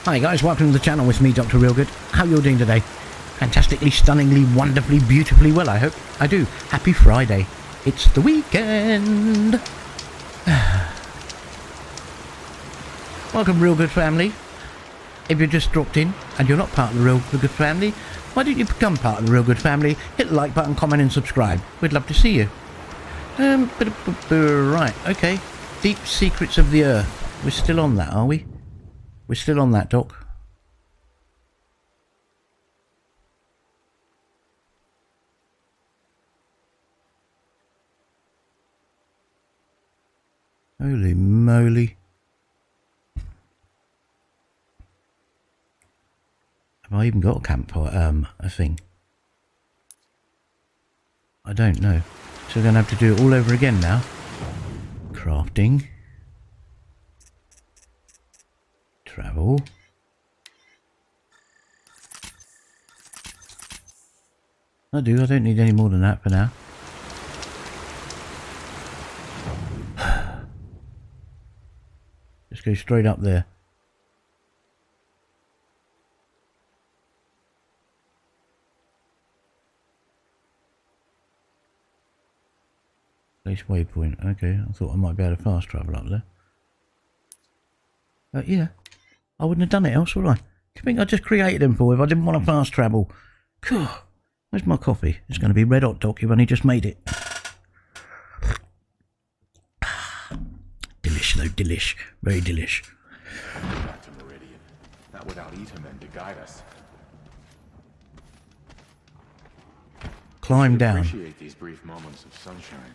Hi guys, welcome to the channel with me, Dr. Realgood. How are you all doing today? Fantastically, stunningly, wonderfully, beautifully well, I hope. I do. Happy Friday. It's the weekend. Welcome, Realgood family. If you just dropped in and you're not part of the Realgood family, why don't you become part of the Realgood family? Hit the like button, comment and subscribe. We'd love to see you. Right, okay. Deep Secrets of the Earth. We're still on that, are we? We're still on that, Doc. Holy moly. Have I even got a campfire, a thing? I don't know. So we're going to have to do it all over again now. Crafting. Travel. I don't need any more than that for now. Just go straight up there. Place waypoint. Okay, I thought I might be able to fast travel up there. Yeah. I wouldn't have done it else, would I? Do you think I just created them for if I didn't want to fast travel? Where's my coffee? It's going to be red hot, Doc. You've only just made it. Delish, though. Delish. Very delish. Back to Meridian. Not without Etomen to guide us. Climb down. Appreciate these brief moments of sunshine.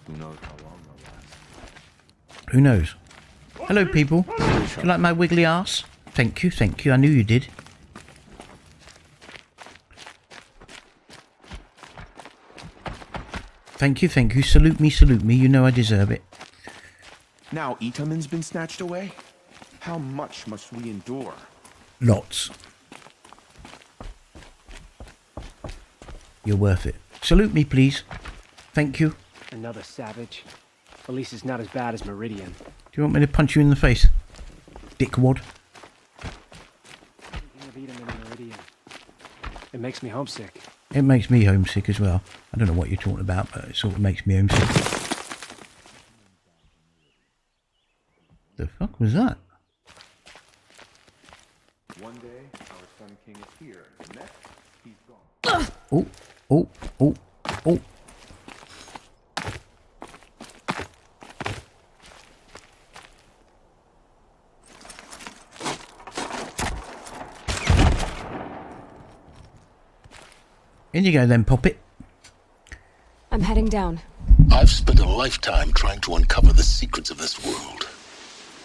Who knows how long they'll last? Who knows? Hello, people. Do you like my wiggly ass? Thank you, thank you. I knew you did. Thank you, thank you. Salute me. You know I deserve it. Now Etomen's been snatched away? How much must we endure? Lots. You're worth it. Salute me, please. Thank you. Another savage. At least it's not as bad as Meridian. Do you want me to punch you in the face? Dickwad. Thinking of Etomen and Meridian. It makes me homesick. It makes me homesick as well. I don't know what you're talking about, but it sort of makes me homesick. The fuck was that? One day, our Sun King is here. The next, he's gone. Oh. In you go then, Poppet. I'm heading down. I've spent a lifetime trying to uncover the secrets of this world.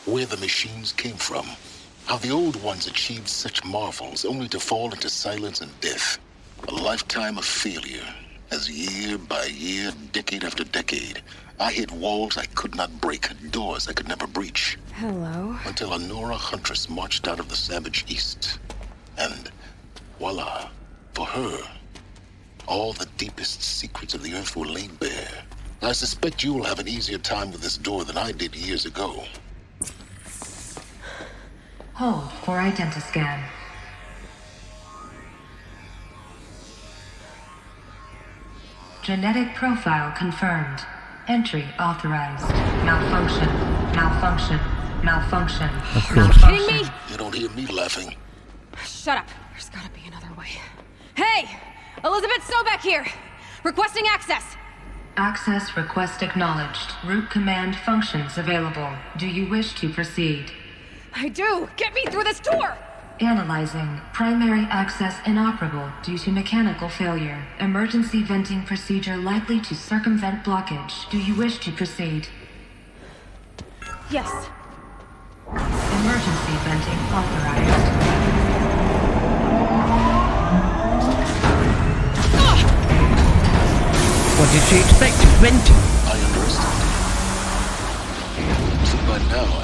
Where the machines came from. How the old ones achieved such marvels only to fall into silence and death. A lifetime of failure. As year by year, decade after decade, I hit walls I could not break, doors I could never breach. Hello. Until a Nora huntress marched out of the savage east. And voila, for her, all the deepest secrets of the earth were laid bare. I suspect you will have an easier time with this door than I did years ago. Hold for identiscan. Genetic profile confirmed. Entry authorized. Malfunction. Of course. Kidding me? You don't hear me laughing. Shut up. There's gotta be another way. Hey! Elizabeth Sobeck here! Requesting access! Access request acknowledged. Root command functions available. Do you wish to proceed? I do! Get me through this door! Analyzing. Primary access inoperable due to mechanical failure. Emergency venting procedure likely to circumvent blockage. Do you wish to proceed? Yes. Emergency venting authorized. What did she expect? Venting? I underestimated. So by now,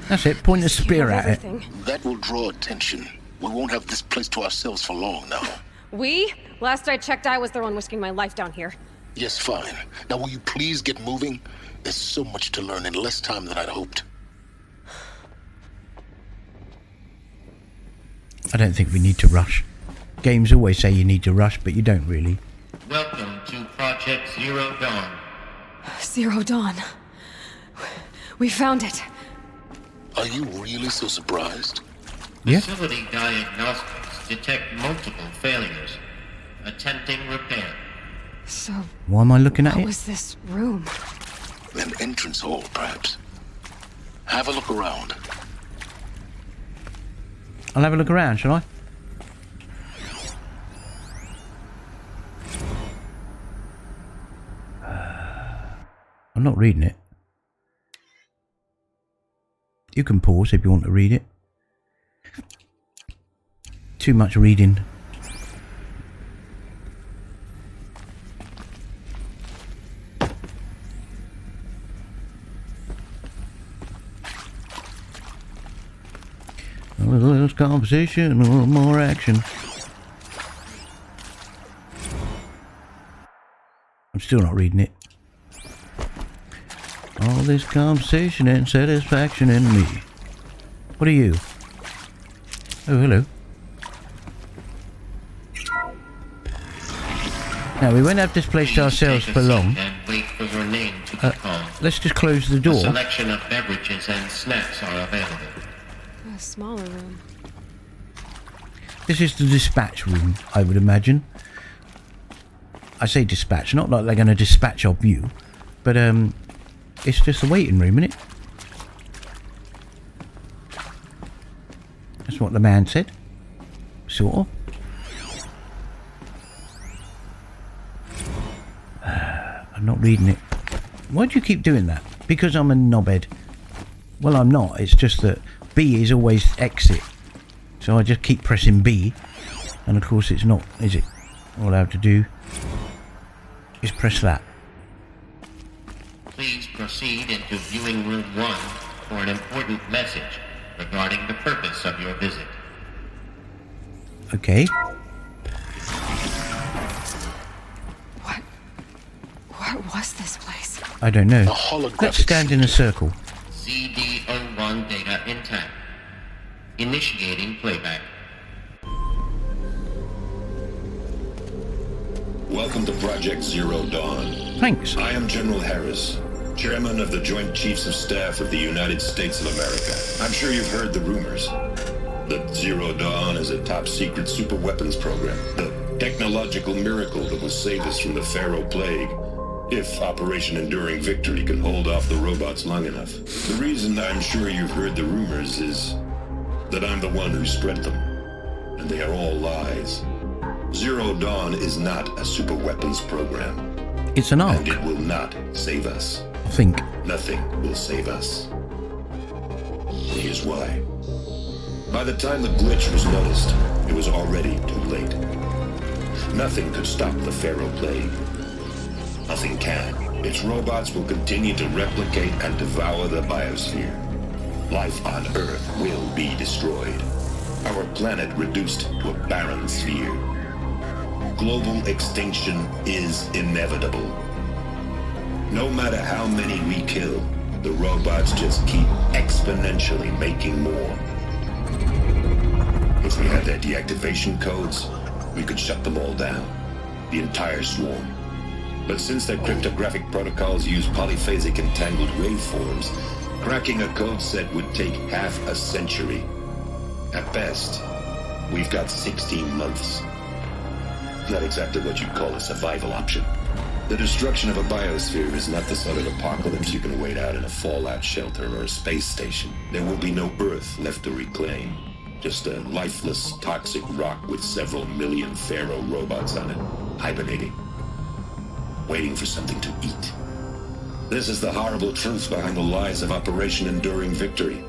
That's it. Point the spear at it. Everything. that will draw attention. We won't have this place to ourselves for long now. We? Last I checked, I was the one risking my life down here. Yes, fine. Now will you please get moving? There's so much to learn in less time than I'd hoped. I don't think we need to rush. Games always say you need to rush, but you don't really. Welcome to Project Zero Dawn. Zero Dawn. We found it. Are you really so surprised? Yeah. Facility diagnostics detect multiple failures. Attempting repair. So, Why am I looking at what it? was this room? An entrance hall, perhaps. Have a look around. I'll have a look around, shall I? I'm not reading it. You can pause if you want to read it. Too much reading. A little less conversation, a little more action. I'm still not reading it. All this conversation and satisfaction in me. What are you? Oh, hello. Now, we won't have this place to ourselves for long. And wait for your name to be called. Let's just close the A door. selection of beverages and snacks are available. A smaller room. This is the dispatch room, I would imagine. I say dispatch, not like they're going to dispatch of you, but it's just a waiting room, isn't it? That's what the man said. Sort of. I'm not reading it. Why do you keep doing that? Because I'm a knobhead. Well, I'm not. It's just that B is always exit. So I just keep pressing B. And of course it's not, is it? All I have to do is press that. Please proceed into viewing room 1 for an important message regarding the purpose of your visit. Okay. What was this place? I don't know. A holographic Let's stand in a circle. CD01 data intact. Initiating playback. Welcome to Project Zero Dawn. Thanks. I am General Harris, Chairman of the Joint Chiefs of Staff of the United States of America. I'm sure you've heard the rumors that Zero Dawn is a top-secret superweapons program, the technological miracle that will save us from the Pharaoh Plague, if Operation Enduring Victory can hold off the robots long enough. The reason I'm sure you've heard the rumors is that I'm the one who spread them, and they are all lies. Zero Dawn is not a superweapons program, It's an arc, and it will not save us. I think. Nothing will save us. Here's why. By the time the glitch was noticed, it was already too late. Nothing could stop the Pharaoh Plague. Nothing can. Its robots will continue to replicate and devour the biosphere. Life on Earth will be destroyed. Our planet reduced to a barren sphere. Global extinction is inevitable. No matter how many we kill, the robots just keep exponentially making more. If we had their deactivation codes, we could shut them all down. The entire swarm. But since their cryptographic protocols use polyphasic entangled waveforms, cracking a code set would take half a century. At best, we've got 16 months. Not exactly what you'd call a survival option. The destruction of a biosphere is not the sort of apocalypse you can wait out in a fallout shelter or a space station. There will be no Earth left to reclaim. Just a lifeless, toxic rock with several million Pharaoh robots on it, hibernating, waiting for something to eat. This is the horrible truth behind the lies of Operation Enduring Victory.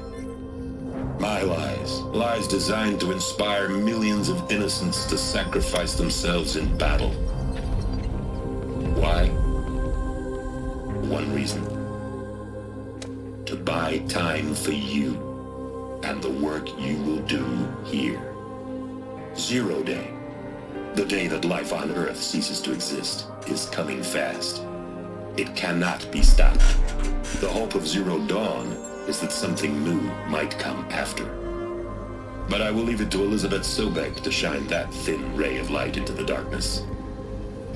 My lies. Lies designed to inspire millions of innocents to sacrifice themselves in battle. Why? One reason. To buy time for you and the work you will do here. Zero Day. The day that life on Earth ceases to exist is coming fast. It cannot be stopped. The hope of Zero Dawn is that something new might come after. But I will leave it to Elizabeth Sobek to shine that thin ray of light into the darkness.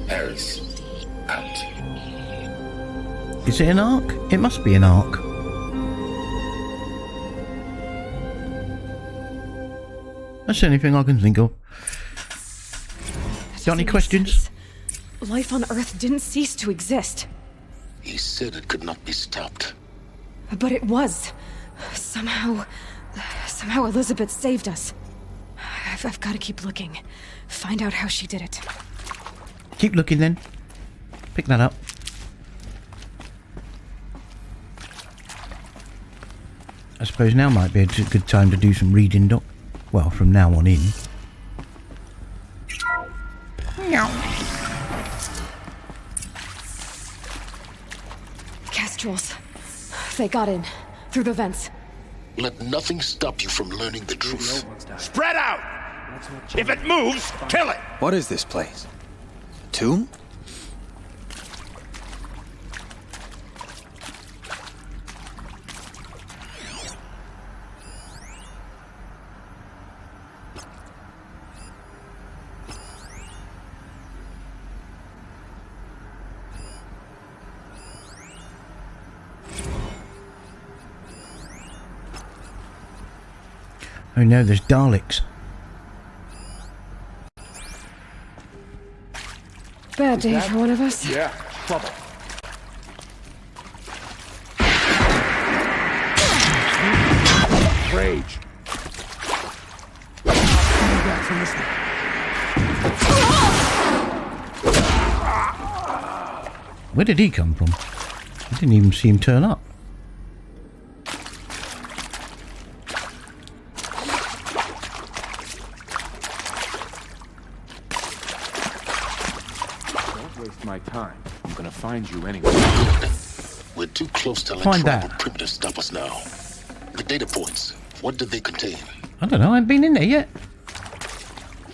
Harris, out. Is it an arc? It must be an arc. That's the only thing I can think of. Got any questions? Life on Earth didn't cease to exist. He said it could not be stopped. But it was. Somehow Elizabeth saved us. I've got to keep looking. Find out how she did it. Keep looking then. Pick that up. I suppose now might be a good time to do some reading, Doc. Well, from now on in. Kestrels. They got in. Through the vents. Let nothing stop you from learning the truth. Spread out! If it moves, kill it! What is this place? A tomb? Oh no, there's Daleks. Bad day for one of us. Yeah, trouble. Rage. Where did he come from? I didn't even see him turn up. My time. I'm gonna find you anyway. We're too close to Find electronic that. perimeter to stop us now. The data points, what did they contain? I don't know, I haven't been in there yet.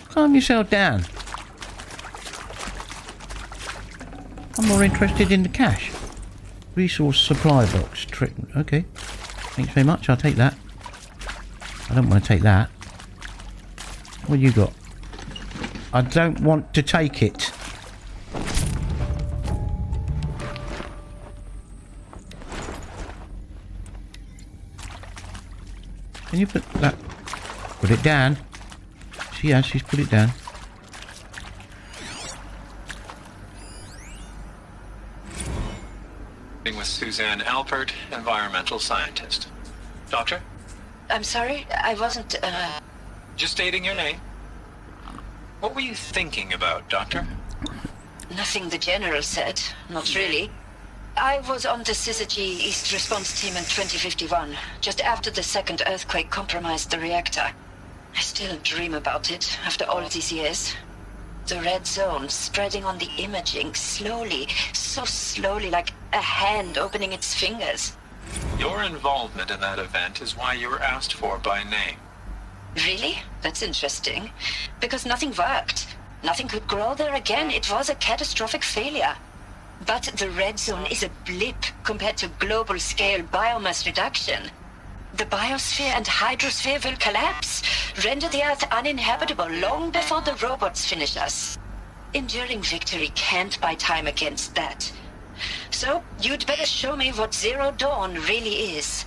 Calm yourself down. I'm more interested in the cache. Resource supply box. Trick. Okay. Thanks very much, I'll take that. I don't want to take that. What you got? I don't want to take it. Can you put that? Put it down. She has, she's put it down. With Suzanne Alpert, environmental scientist. Doctor? I'm sorry, I wasn't, Just stating your name. What were you thinking about, Doctor? Nothing the General said. Not really. I was on the Syzygy East Response Team in 2051, just after the second earthquake compromised the reactor. I still dream about it, after all these years. The red zone spreading on the imaging, slowly, so slowly, like a hand opening its fingers. Your involvement in that event is why you were asked for by name. Really? That's interesting. Because nothing worked. Nothing could grow there again. It was a catastrophic failure. But the red zone is a blip compared to global-scale biomass reduction. The biosphere and hydrosphere will collapse, render the Earth uninhabitable long before the robots finish us. Enduring victory can't buy time against that. So, you'd better show me what Zero Dawn really is.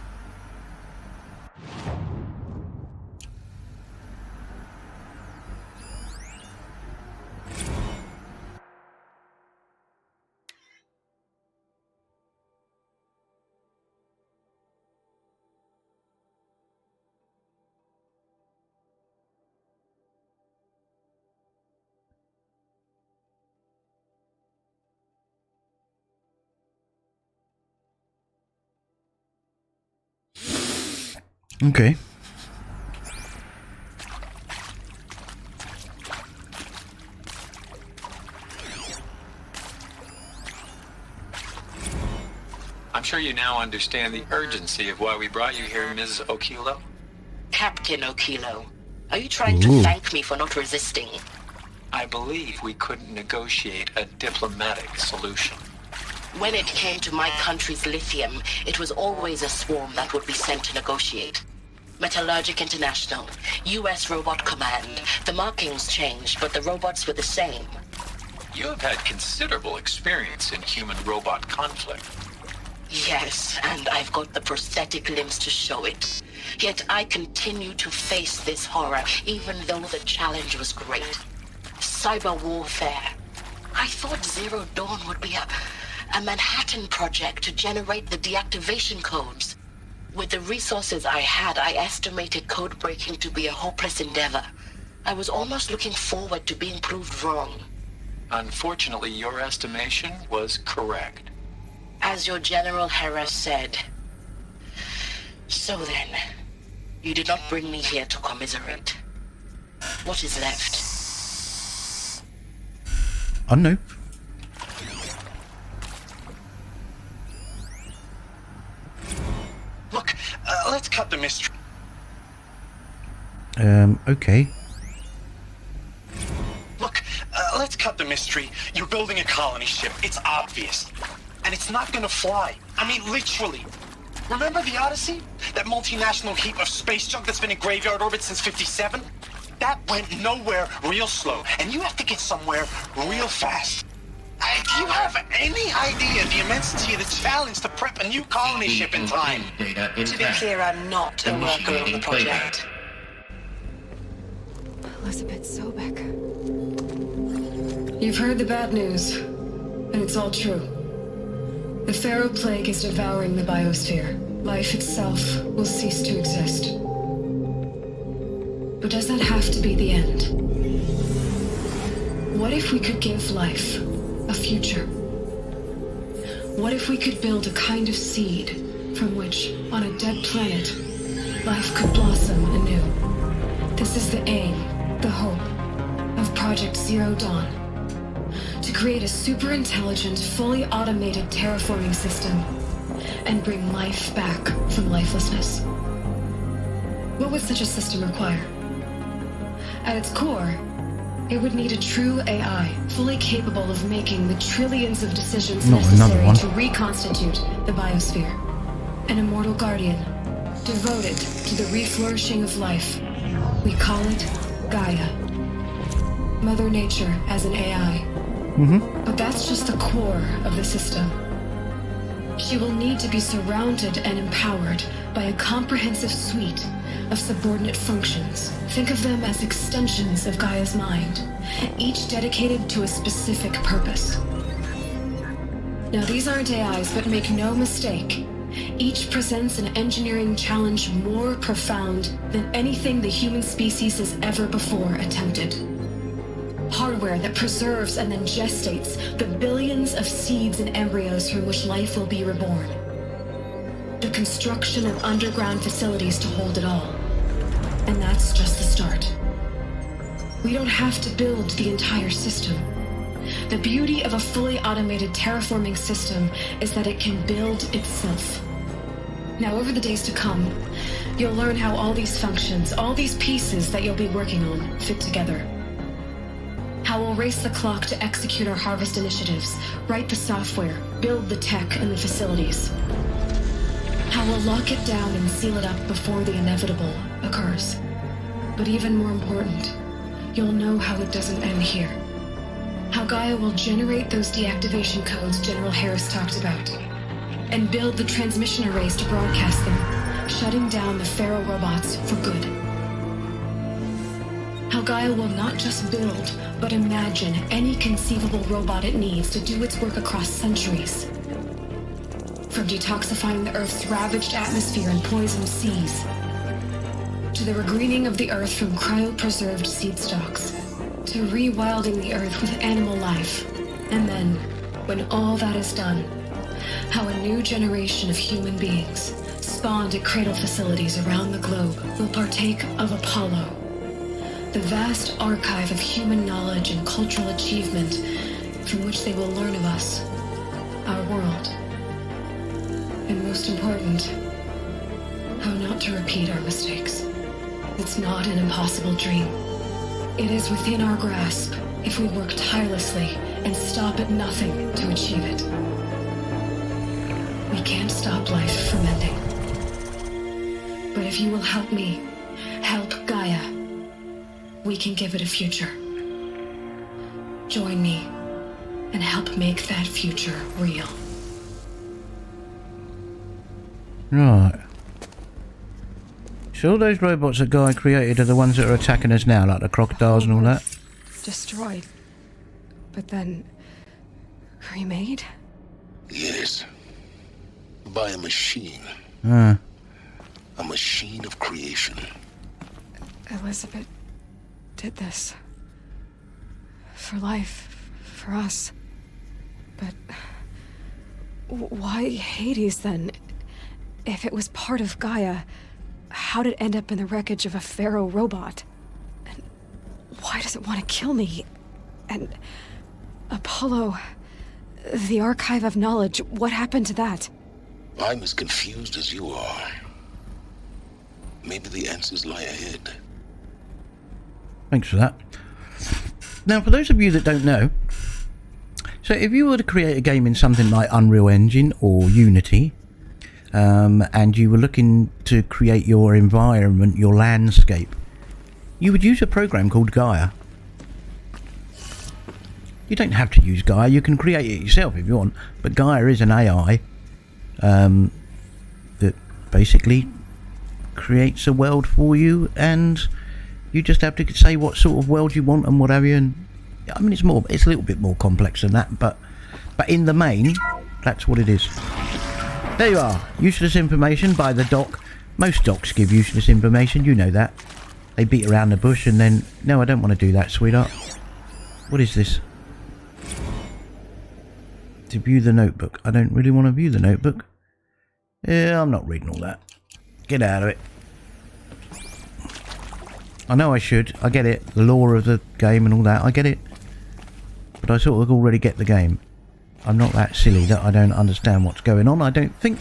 Okay. I'm sure you now understand the urgency of why we brought you here, Ms. Okilo. Captain Okilo, are you trying to thank me for not resisting? I believe we couldn't negotiate a diplomatic solution. When it came to my country's lithium, it was always a swarm that would be sent to negotiate. Metallurgic International, U.S. Robot Command. The markings changed, but the robots were the same. You have had considerable experience in human-robot conflict. Yes, and I've got the prosthetic limbs to show it. Yet I continue to face this horror, even though the challenge was great. Cyber warfare. I thought Zero Dawn would be a Manhattan project to generate the deactivation codes. With the resources I had, I estimated code breaking to be a hopeless endeavor. I was almost looking forward to being proved wrong. Unfortunately, your estimation was correct. As your General Hera said. So then, you did not bring me here to commiserate. What is left? I know. Look, let's cut the mystery. Okay. Look, let's cut the mystery. You're building a colony ship. It's obvious. And it's not gonna fly. I mean, literally. Remember the Odyssey? That multinational heap of space junk that's been in graveyard orbit since 57? That went nowhere real slow. And you have to get somewhere real fast. Do you have any idea the immensity of the challenge to prep a new colony ship in time? To be clear, I'm not a worker on the project. Elizabeth Sobek. You've heard the bad news, and it's all true. The Pharaoh Plague is devouring the biosphere. Life itself will cease to exist. But does that have to be the end? What if we could give life a future? What if we could build a kind of seed from which, on a dead planet, life could blossom anew? This is the aim, the hope, of Project Zero Dawn. To create a super-intelligent, fully automated terraforming system and bring life back from lifelessness. What would such a system require? At its core, it would need a true AI, fully capable of making the trillions of decisions necessary to reconstitute the biosphere. An immortal guardian, devoted to the reflourishing of life. We call it Gaia. Mother Nature as an AI. But that's just the core of the system. She will need to be surrounded and empowered by a comprehensive suite of subordinate functions. Think of them as extensions of Gaia's mind, each dedicated to a specific purpose. Now, these aren't AIs, but make no mistake, each presents an engineering challenge more profound than anything the human species has ever before attempted. Hardware that preserves and then gestates the billions of seeds and embryos from which life will be reborn. The construction of underground facilities to hold it all. And that's just the start. We don't have to build the entire system. The beauty of a fully automated terraforming system is that it can build itself. Now, over the days to come, you'll learn how all these functions, all these pieces that you'll be working on, fit together. How we'll race the clock to execute our harvest initiatives, write the software, build the tech and the facilities. How we'll lock it down and seal it up before the inevitable occurs. But even more important, you'll know how it doesn't end here. How Gaia will generate those deactivation codes General Harris talked about, and build the transmission arrays to broadcast them, shutting down the Pharaoh robots for good. How Gaia will not just build, but imagine any conceivable robot it needs to do its work across centuries. From detoxifying the Earth's ravaged atmosphere and poisoned seas, to the regreening of the Earth from cryopreserved seed stalks, to rewilding the Earth with animal life. And then, when all that is done, how a new generation of human beings, spawned at cradle facilities around the globe, will partake of Apollo, the vast archive of human knowledge and cultural achievement from which they will learn of us, our world. And most important, how not to repeat our mistakes. It's not an impossible dream. It is within our grasp, if we work tirelessly and stop at nothing to achieve it. We can't stop life from ending. But if you will help me, help Gaia, we can give it a future. Join me and help make that future real. Right. So all those robots that Gaia created are the ones that are attacking us now, like the crocodiles and all that? Destroyed. But then... remade? Yes. By a machine. Ah. A machine of creation. Elizabeth did this. For life. For us. But... why Hades, then? If it was part of Gaia, how'd it end up in the wreckage of a Pharaoh robot? And why does it want to kill me? And... Apollo... the Archive of Knowledge, what happened to that? I'm as confused as you are. Maybe the answers lie ahead. Thanks for that. Now, for those of you that don't know, so if you were to create a game in something like Unreal Engine or Unity, and you were looking to create your environment, your landscape, you would use a program called Gaia. You don't have to use Gaia, you can create it yourself if you want, but Gaia is an AI that basically creates a world for you, and you just have to say what sort of world you want and what have you. And I mean, it's a little bit more complex than that, but in the main, that's what it is. There you are, useless information by the doc. Most docs give useless information, you know that. They beat around the bush and then, no, I don't want to do that, sweetheart. What is this? To view the notebook. I don't really want to view the notebook. Yeah, I'm not reading all that. Get out of it. I know I should. I get it. The lore of the game and all that. I get it. But I sort of already get the game. I'm not that silly that I don't understand what's going on. I don't think.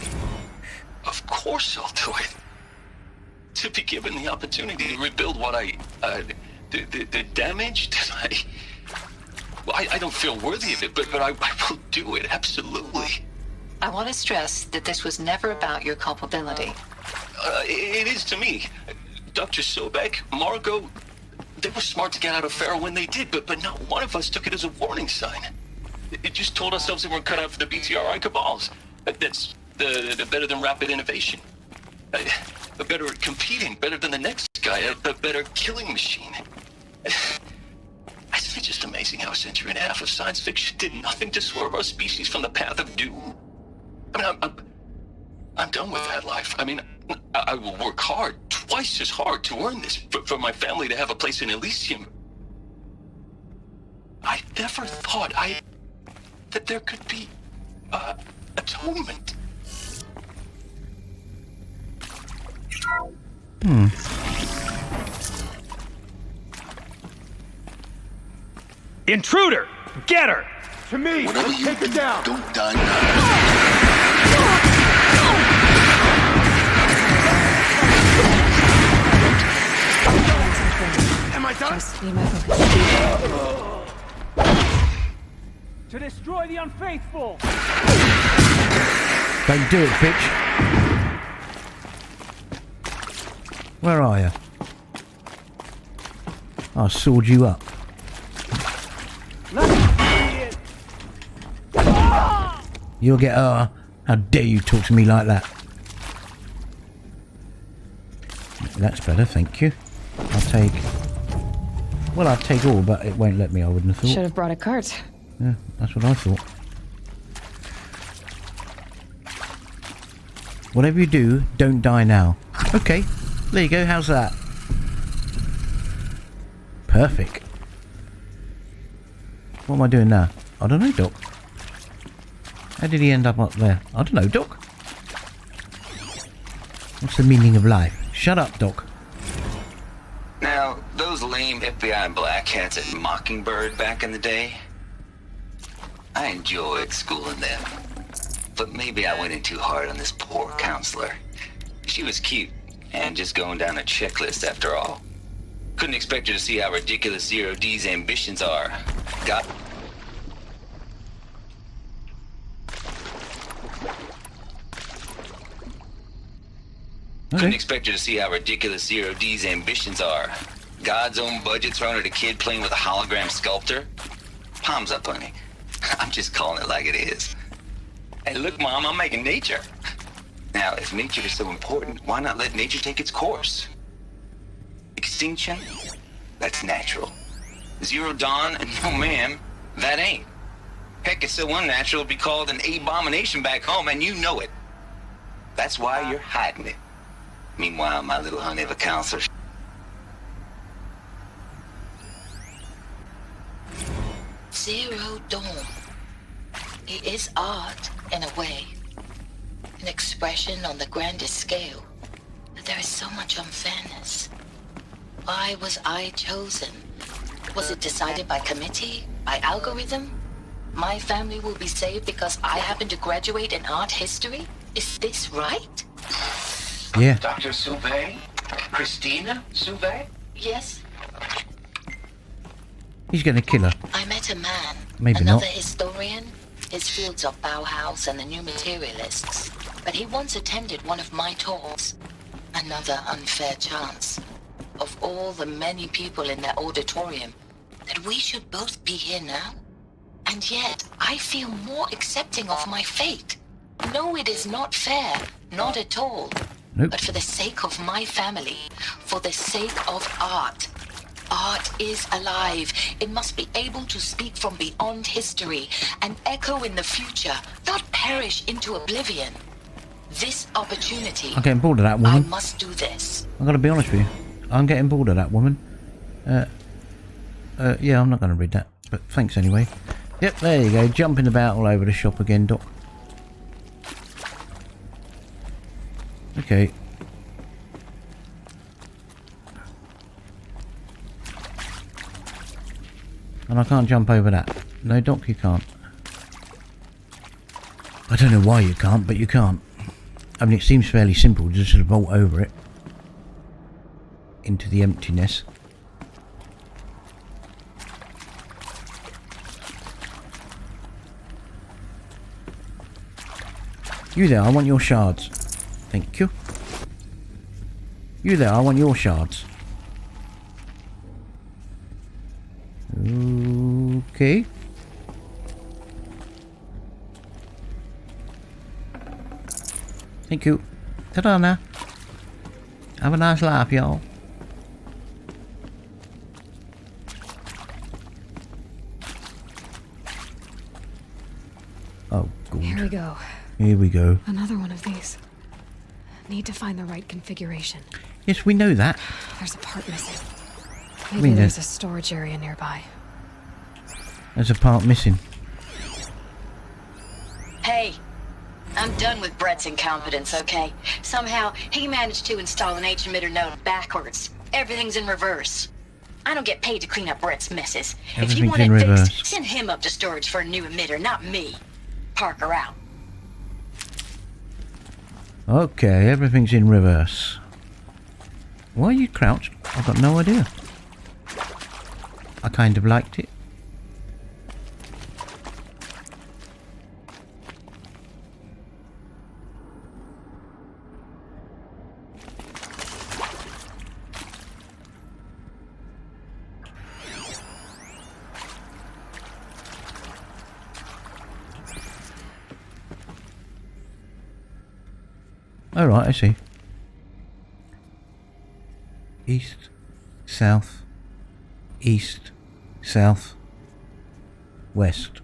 Of course I'll do it. To be given the opportunity to rebuild what the damage that I don't feel worthy of it, but I will do it, absolutely. I want to stress that this was never about your culpability. It is to me. Dr. Sobek, Margot, they were smart to get out of Pharaoh when they did, but not one of us took it as a warning sign. It just told ourselves that we're cut out for the BTRI cabals. That's the better than rapid innovation. Better at competing, better than the next guy, a better killing machine. It's just amazing how a century and a half of science fiction did nothing to swerve our species from the path of doom. I mean, I'm done with that life. I mean, I will work hard, twice as hard to earn this, for my family to have a place in Elysium. I never thought that there could be, atonement. Intruder! Get her! To me! Whatever you take do, her down! don't die now. Am I done? Just be my focus. To destroy the unfaithful! Don't do it, bitch. Where are you? I'll sword you up. You'll get how dare you talk to me like that? That's better, thank you. I'll take all, but it won't let me, I wouldn't have thought. Should have brought a cart. Yeah, that's what I thought. Whatever you do, don't die now. Okay, there you go, how's that? Perfect. What am I doing now? I don't know, Doc. How did he end up there? I don't know, Doc. What's the meaning of life? Shut up, Doc. Now, those lame FBI black hats at Mockingbird back in the day, I enjoyed schooling them. But maybe I went in too hard on this poor counselor. She was cute, and just going down a checklist after all. Couldn't expect her to see how ridiculous Zero D's ambitions are. God. Couldn't expect you to see how ridiculous Zero D's ambitions are. God's own budget thrown at a kid playing with a hologram sculptor? Palms up, honey. I'm just calling it like it is. Hey, look, Mom, I'm making nature. Now, if nature is so important, why not let nature take its course? Extinction? That's natural. Zero Dawn? No, ma'am, that ain't. Heck, it's so unnatural it'd be called an abomination back home, and you know it. That's why you're hiding it. Meanwhile, my little honey of a counselor. Zero Dawn. It is art, in a way. An expression on the grandest scale. But there is so much unfairness. Why was I chosen? Was it decided by committee? By algorithm? My family will be saved because I happen to graduate in art history? Is this right? Yeah. Dr. Sauvé? Christina Sauvé? Yes. He's gonna kill her. I met a man. Maybe another not. historian. His fields are Bauhaus and the New Materialists. But he once attended one of my talks. Another unfair chance. Of all the many people in that auditorium, that we should both be here now? And yet, I feel more accepting of my fate. No, it is not fair. Not at all. Nope. But for the sake of my family, for the sake of art. Art is alive. It must be able to speak from beyond history and echo in the future, not perish into oblivion. This opportunity. I'm getting bored of that woman. I must do this. I'm gonna be honest with you. I'm getting bored of that woman. Yeah, I'm not gonna read that. But thanks anyway. Yep, there you go. Jumping about all over the shop again, Doc. Okay. And I can't jump over that. No, Doc, you can't. I don't know why you can't, but you can't. I mean, it seems fairly simple. Just sort of vault over it. Into the emptiness. You there, I want your shards. Thank you. You there, I want your shards. Okay. Thank you. Ta-da now. Have a nice laugh, y'all. Oh, God. Here we go. Here we go. Another one of these. Need to find the right configuration. Yes, we know that. There's a part missing. We Maybe know. there's a storage area nearby. There's a part missing. Hey, I'm done with Brett's incompetence, okay? Somehow, he managed to install an H-emitter node backwards. Everything's in reverse. I don't get paid to clean up Brett's messes. If you Everything's want in it reverse. fixed, send him up to storage for a new emitter, not me. Parker out. Okay, everything's in reverse. Why are you crouched? I've got no idea. I kind of liked it. All right, I see. East, south, east, south, west.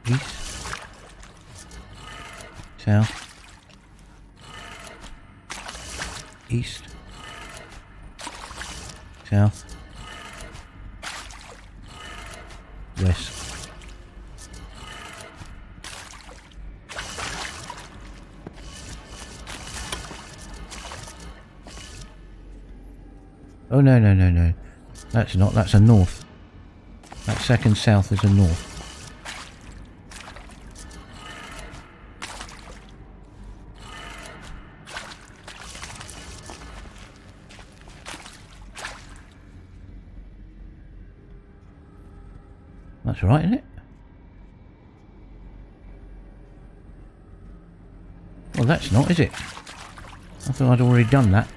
East, south, east, south, west. Oh no, no, no, no. That's not, that's a north. That second south is a north. That's right, isn't it? Well, that's not, is it? I thought I'd already done that.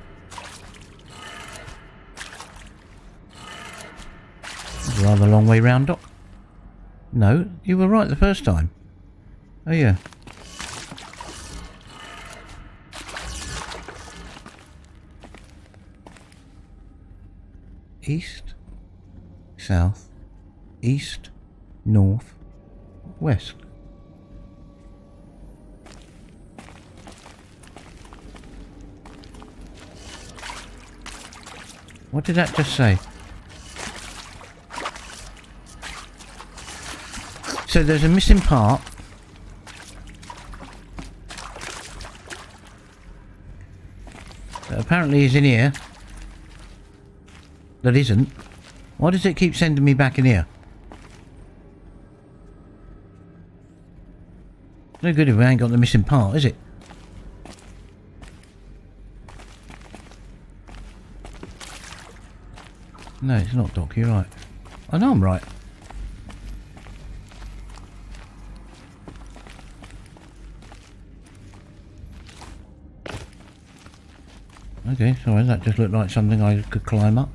That's a rather long way round, Doc. No, you were right the first time. Oh, yeah. East, south, east, north, west. What did that just say? So there's a missing part. That apparently is in here. That isn't. Why does it keep sending me back in here? No good if we ain't got the missing part, is it? No, it's not, Doc. You're right. I know I'm right. Okay, sorry, that just looked like something I could climb up.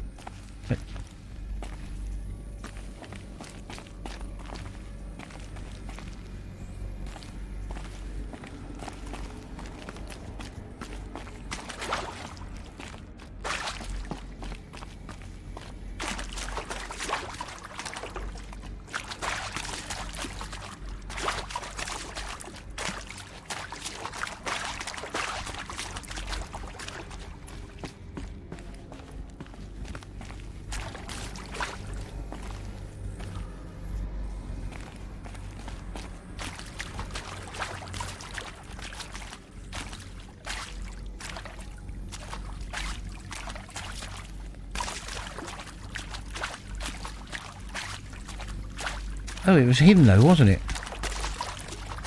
Oh, it was him though, wasn't it?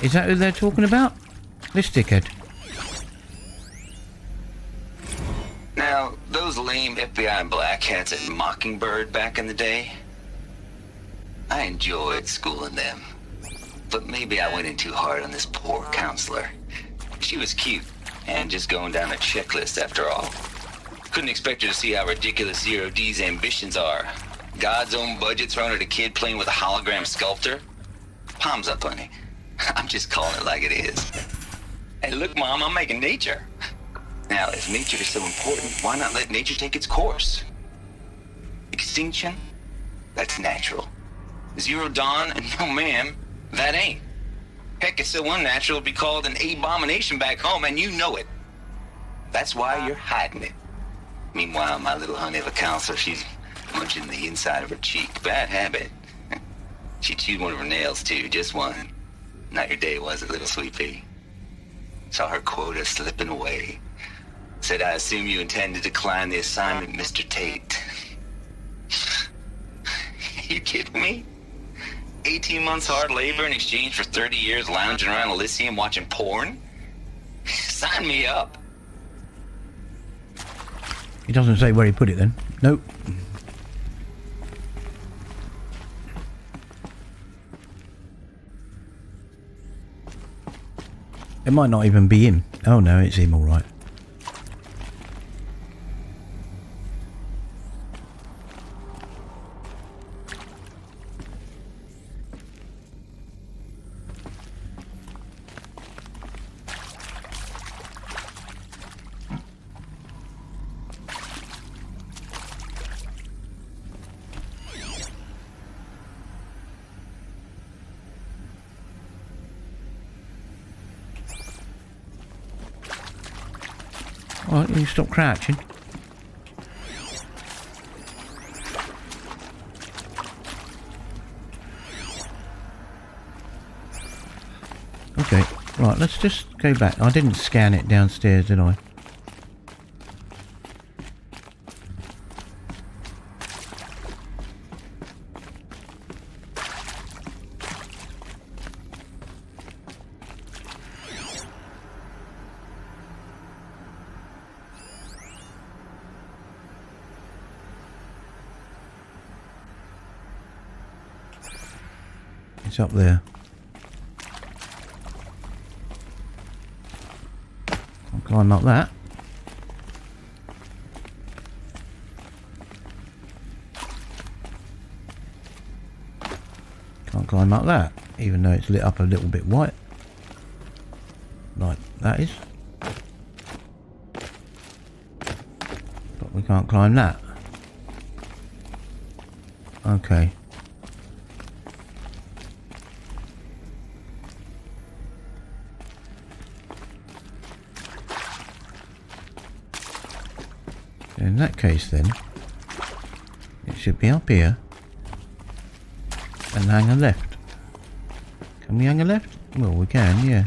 Is that who they're talking about? This dickhead. Now, those lame FBI black hats at Mockingbird back in the day, I enjoyed schooling them. But maybe I went in too hard on this poor counselor. She was cute, and just going down a checklist after all. Couldn't expect her to see how ridiculous Zero D's ambitions are. God's own budget thrown at a kid playing with a hologram sculptor? Palms up, honey. I'm just calling it like it is. Hey, look, Mom, I'm making nature. Now, if nature is so important, why not let nature take its course? Extinction? That's natural. Zero Dawn? No, ma'am, that ain't. Heck, it's so unnatural it'd be called an abomination back home, and you know it. That's why you're hiding it. Meanwhile, my little honey of a counselor, she's munching the inside of her cheek. Bad habit. She chewed one of her nails, too. Just one. Not your day, was it, little sweet pea? Saw her quota slipping away. Said, I assume you intend to decline the assignment, Mr. Tate. You kidding me? 18 months hard labor in exchange for 30 years lounging around Elysium watching porn? Sign me up. He doesn't say where he put it then. Nope. It might not even be him. Oh no, it's him, alright. Alright, you stop crouching. Okay, right, let's just go back. I didn't scan it downstairs, did I? It's up there. I'll climb up that. Can't climb up that, even though it's lit up a little bit white. Like that is. But we can't climb that. Okay. In that case then, it should be up here and hang a left. Can we hang a left? Well, we can, yeah.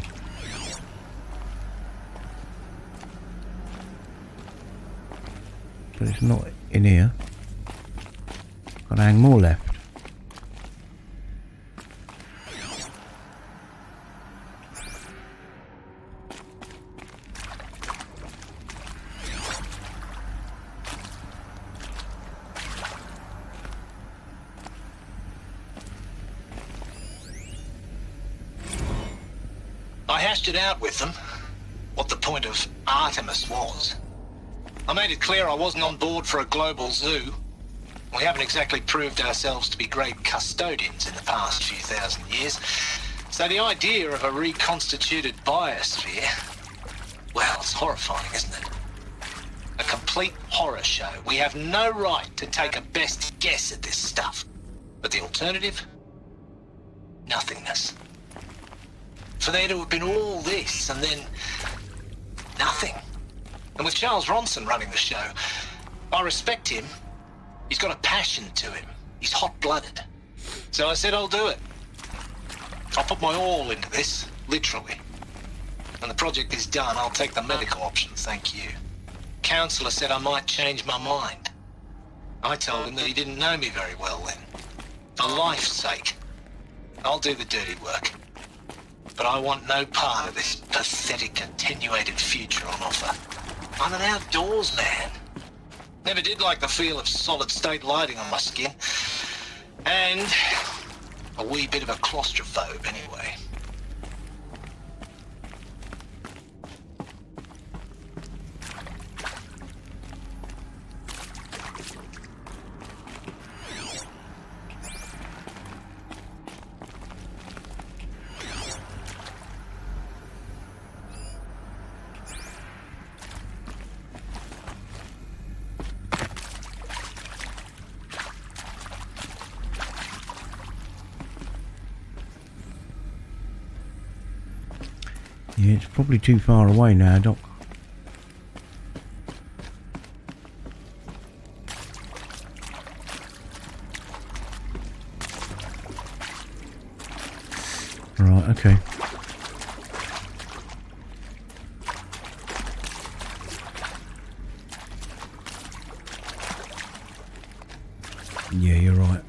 But it's not in here. Gotta hang more left. I hashed it out with them, what the point of Artemis was. I made it clear I wasn't on board for a global zoo. We haven't exactly proved ourselves to be great custodians in the past few thousand years. So the idea of a reconstituted biosphere, well, it's horrifying, isn't it? A complete horror show. We have no right to take a best guess at this stuff. But the alternative? Nothingness. For there to have been all this, and then nothing. And with Charles Ronson running the show, I respect him. He's got a passion to him. He's hot-blooded. So I said I'll do it. I'll put my all into this, literally. When the project is done, I'll take the medical option, thank you. Counselor said I might change my mind. I told him that he didn't know me very well then. For life's sake, I'll do the dirty work. But I want no part of this pathetic, attenuated future on offer. I'm an outdoors man. Never did like the feel of solid-state lighting on my skin. And a wee bit of a claustrophobe, anyway. Yeah, it's probably too far away now, Doc. Right, okay. Yeah, you're right.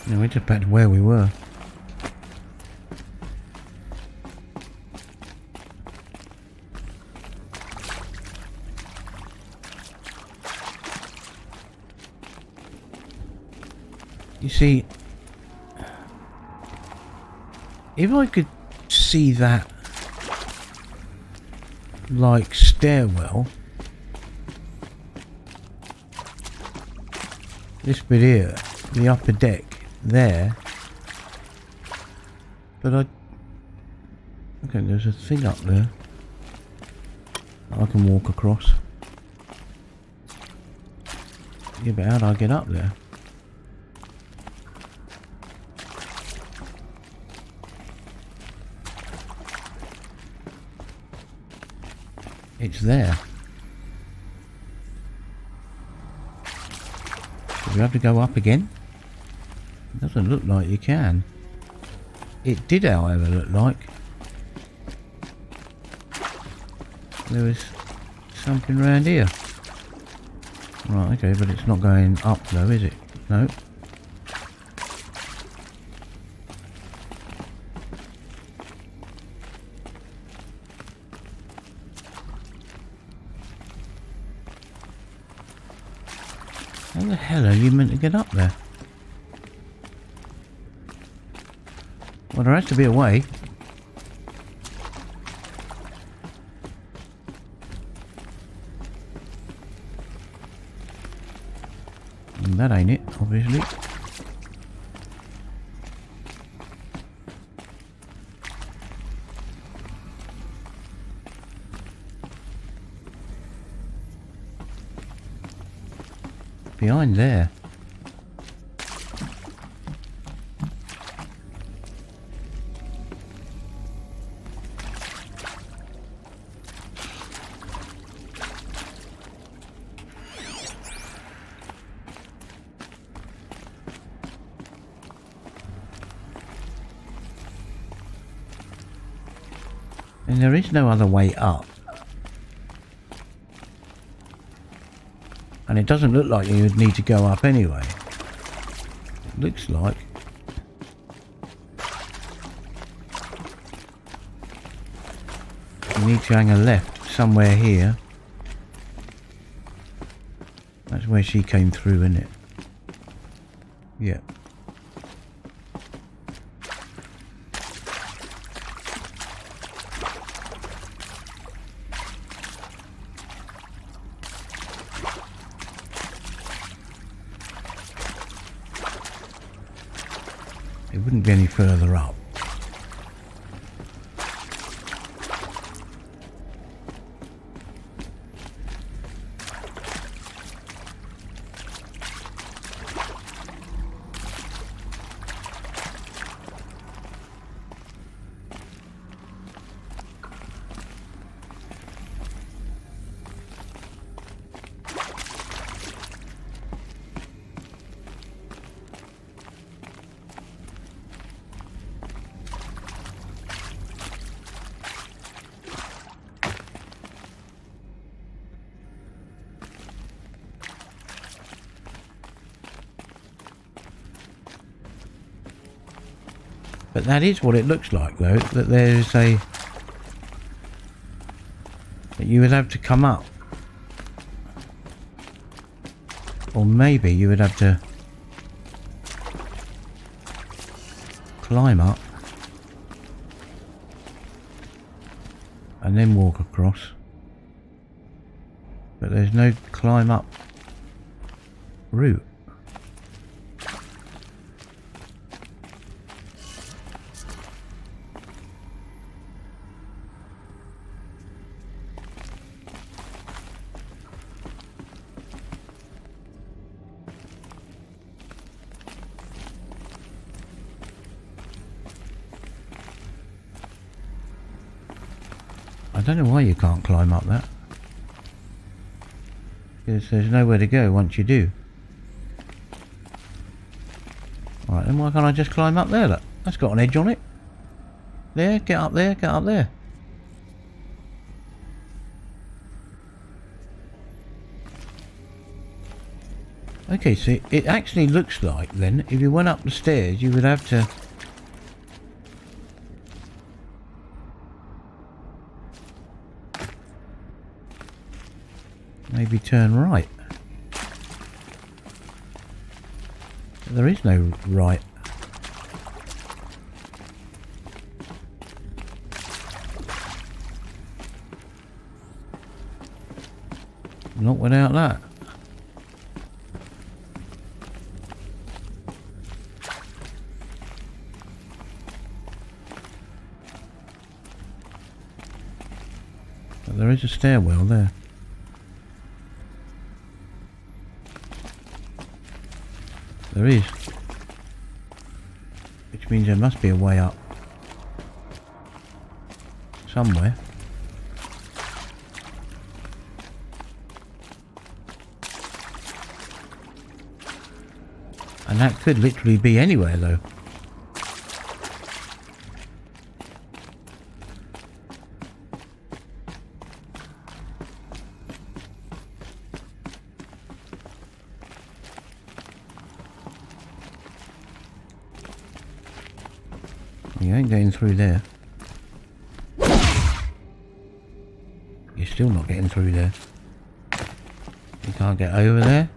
No, we're just back to where we were. You see, if I could see that, like, stairwell, this bit here, the upper deck, there, but okay, there's a thing up there I can walk across. Yeah, but how do I get up there? It's there. Do we have to go up again? It Doesn't look like you can. It did, however, look like there was something around here. Right, okay, but it's not going up though, is it? No. How the hell are you meant to get up there? Well, there has to be a way. And that ain't it, obviously. Behind there. And there is no other way up. And it doesn't look like you would need to go up anyway. It looks like. You need to hang a left somewhere here. That's where she came through, isn't it? Yeah. It wouldn't be any further up. But that is what it looks like, though, that there is a... that you would have to come up. Or maybe you would have to climb up and then walk across. But there's no climb up route. I don't know why you can't climb up that. Because there's nowhere to go once you do. Right, then why can't I just climb up there? Look, that's got an edge on it. There, get up there, get up there. Okay, so it actually looks like then, if you went up the stairs, you would have to... maybe turn right. There is no right. Not without that. But there is a stairwell there. There is. Which means there must be a way up. Somewhere. And that could literally be anywhere, though. You ain't getting through there. You're still not getting through there. You can't get over there.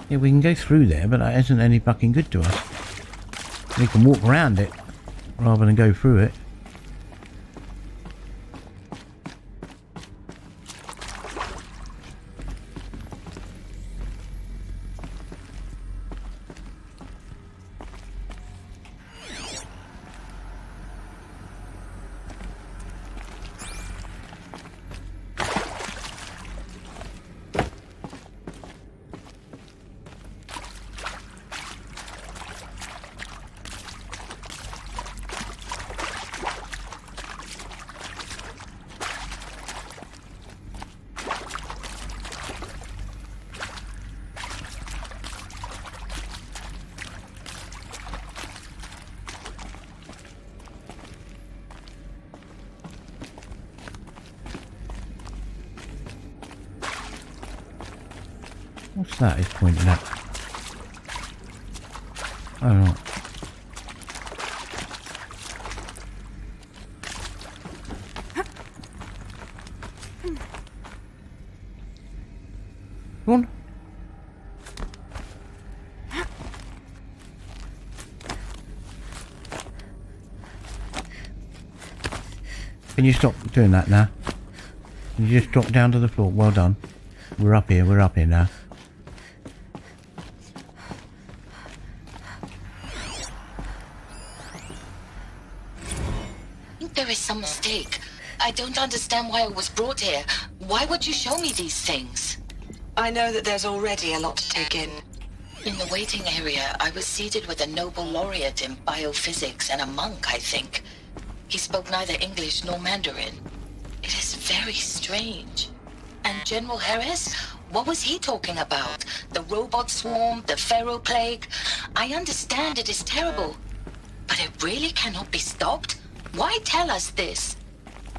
Yeah, we can go through there, but that isn't any fucking good to us. We can walk around it rather than go through it. What's that he's pointing at? Oh, right. Go on. Can you stop doing that now? Can you just drop down to the floor? Well done. We're up here now. There is some mistake. I don't understand why I was brought here. Why would you show me these things? I know that there's already a lot to take in. In the waiting area, I was seated with a Nobel laureate in biophysics and a monk, I think. He spoke neither English nor Mandarin. It is very strange. And General Harris? What was he talking about? The robot swarm, the Pharaoh plague? I understand it is terrible, but it really cannot be stopped? Why tell us this?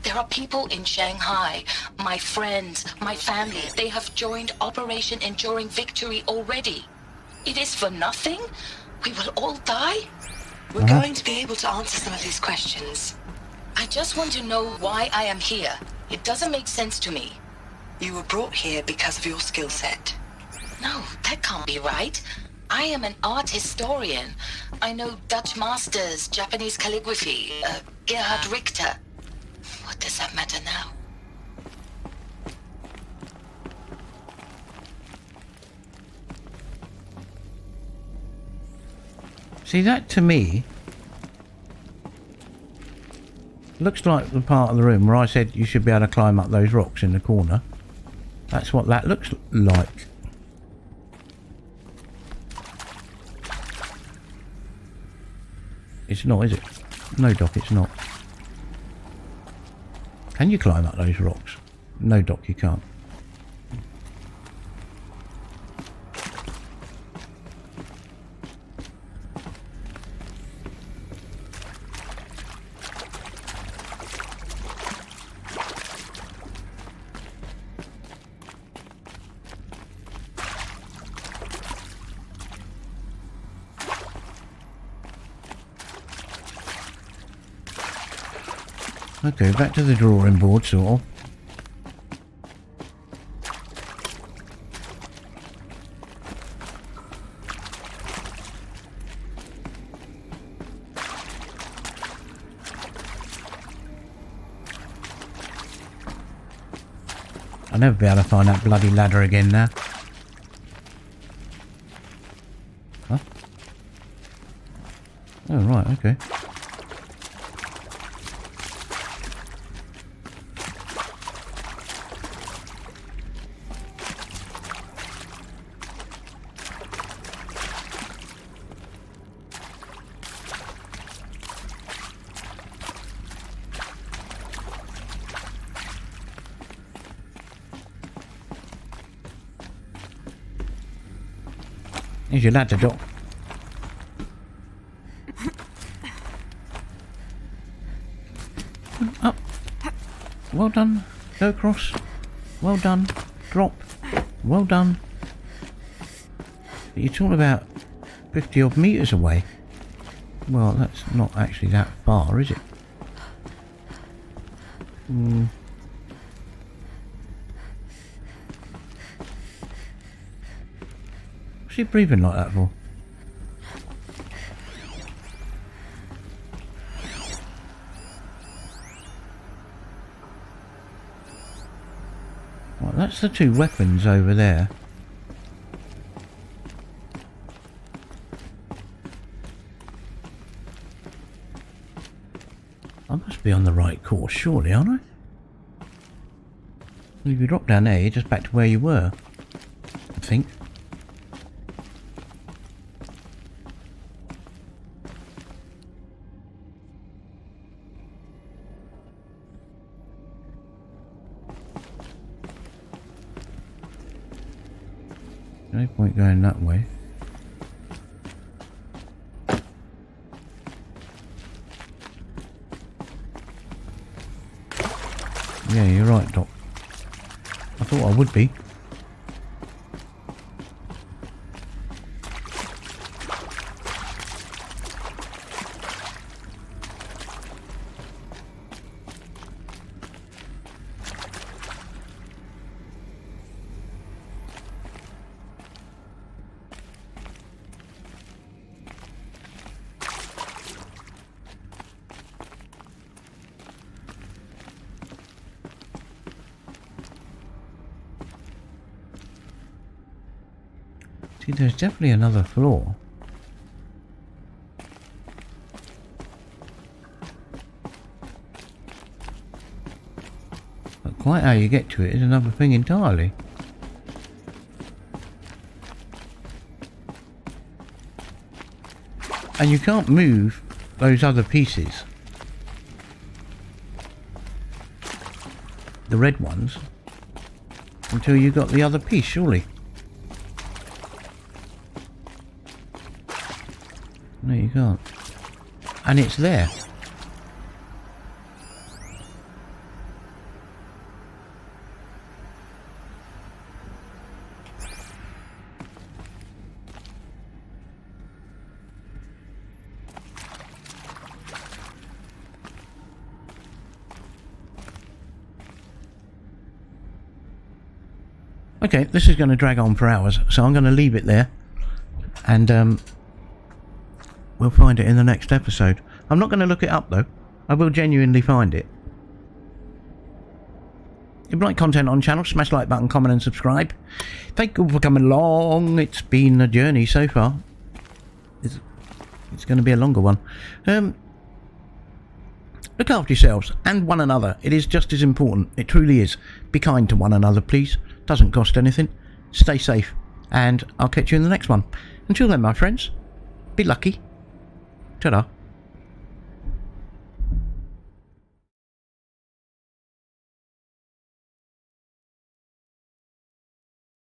There are people in Shanghai, my friends, my family. They have joined Operation Enduring Victory already. It is for nothing? We will all die? We're going to be able to answer some of these questions. I just want to know why I am here. It doesn't make sense to me. You were brought here because of your skill set. No, that can't be right. I am an art historian. I know Dutch masters, Japanese calligraphy, Gerhard Richter. What does that matter now? See, that to me looks like the part of the room where I said you should be able to climb up those rocks in the corner. That's what that looks like. It's not, is it? No, Doc, it's not. Can you climb up those rocks? No, Doc, you can't. Okay, back to the drawing board, sort of. I'll never be able to find that bloody ladder again now. Huh? Oh, right, okay. Here's your ladder, Doc. Up. Well done. Go across. Well done. Drop. Well done. You're talking about 50 odd metres away. Well, that's not actually that far, is it? What's he breathing like that for? Well, that's the two weapons over there. I must be on the right course, surely, aren't I? If you drop down there, you're just back to where you were, I think. No point going that way. Yeah, you're right, Doc. I thought I would be. See, there's definitely another floor. But quite how you get to it is another thing entirely. And you can't move those other pieces. The red ones. Until you got the other piece, surely. No, you can't. And it's there. Okay, this is going to drag on for hours, so I'm going to leave it there. And, we'll find it in the next episode. I'm not going to look it up though. I will genuinely find it. If you like content on channel, smash the like button, comment and subscribe. Thank you for coming along. It's been a journey so far. It's going to be a longer one. Look after yourselves and one another. It is just as important. It truly is. Be kind to one another, please. Doesn't cost anything. Stay safe. And I'll catch you in the next one. Until then, my friends, be lucky. Ta-da.